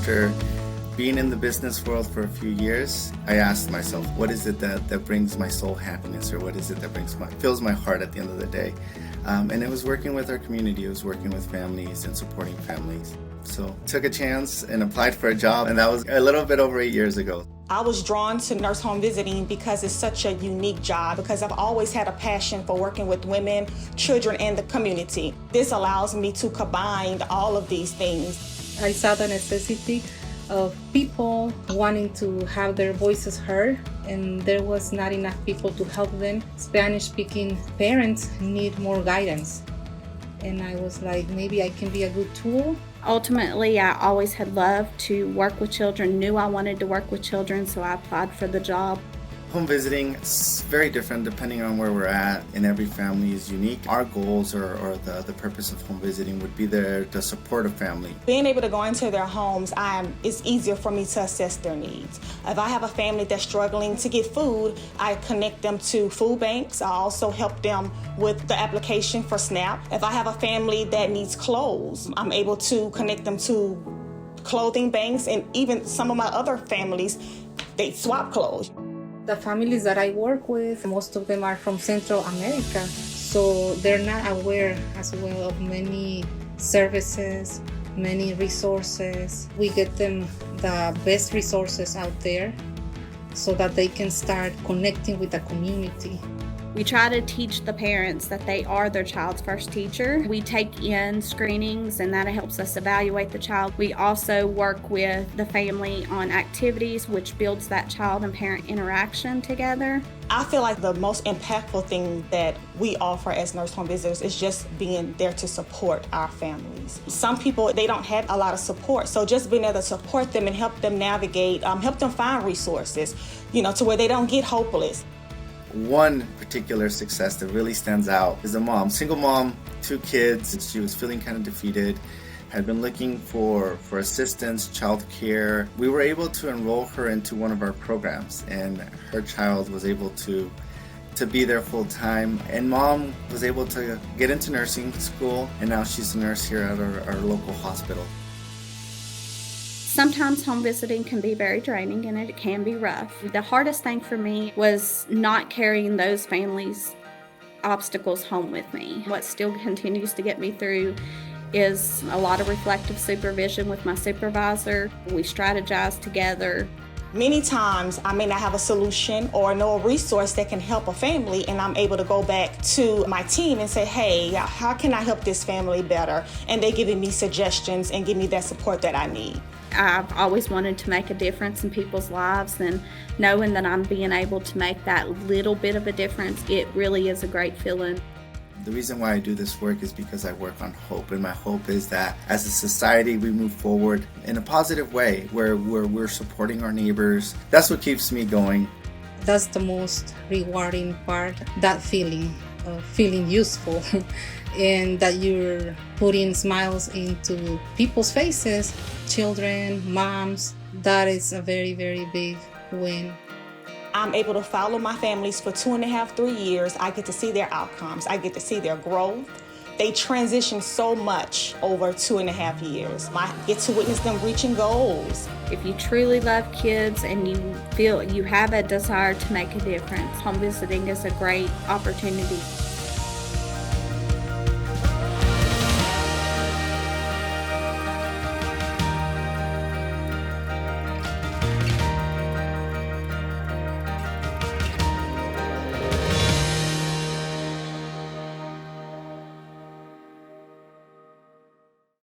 after being in the business world for a few years, I asked myself, what is it that brings my soul happiness, or what is it that fills my heart at the end of the day? And it was working with our community. It was working with families and supporting families. So took a chance and applied for a job, and that was a little bit over 8 years ago. I was drawn to nurse home visiting because it's such a unique job, because I've always had a passion for working with women, children, and the community. This allows me to combine all of these things. I saw the necessity of people wanting to have their voices heard, and there was not enough people to help them. Spanish-speaking parents need more guidance, and I was like, maybe I can be a good tool. Ultimately, I always had loved to work with children, knew I wanted to work with children, so I applied for the job. Home visiting is very different depending on where we're at, and every family is unique. Our goals or the purpose of home visiting would be there to support a family. Being able to go into their homes, it's easier for me to assess their needs. If I have a family that's struggling to get food, I connect them to food banks. I also help them with the application for SNAP. If I have a family that needs clothes, I'm able to connect them to clothing banks, and even some of my other families, they swap clothes. The families that I work with, most of them are from Central America, so they're not aware as well of many services, many resources. We get them the best resources out there so that they can start connecting with the community. We try to teach the parents that they are their child's first teacher. We take in screenings, and that helps us evaluate the child. We also work with the family on activities, which builds that child and parent interaction together. I feel like the most impactful thing that we offer as nurse home visitors is just being there to support our families. Some people, they don't have a lot of support, so just being able to support them and help them navigate, help them find resources, to where they don't get hopeless. One particular success that really stands out is a mom, single mom, 2 kids. She was feeling kind of defeated, had been looking for assistance, childcare. We were able to enroll her into one of our programs, and her child was able to be there full time. And mom was able to get into nursing school, and now she's a nurse here at our local hospital. Sometimes home visiting can be very draining, and it can be rough. The hardest thing for me was not carrying those families' obstacles home with me. What still continues to get me through is a lot of reflective supervision with my supervisor. We strategize together. Many times I may not have a solution or know a resource that can help a family, and I'm able to go back to my team and say, hey, how can I help this family better? And they're giving me suggestions and give me that support that I need. I've always wanted to make a difference in people's lives, and knowing that I'm being able to make that little bit of a difference, it really is a great feeling. The reason why I do this work is because I work on hope, and my hope is that as a society we move forward in a positive way where we're supporting our neighbors. That's what keeps me going. That's the most rewarding part, that feeling of feeling useful and that you're putting smiles into people's faces, children, moms. That is a very, very big win. I'm able to follow my families for 2.5, 3 years. I get to see their outcomes. I get to see their growth. They transition so much over 2.5 years. I get to witness them reaching goals. If you truly love kids and you feel you have a desire to make a difference, home visiting is a great opportunity.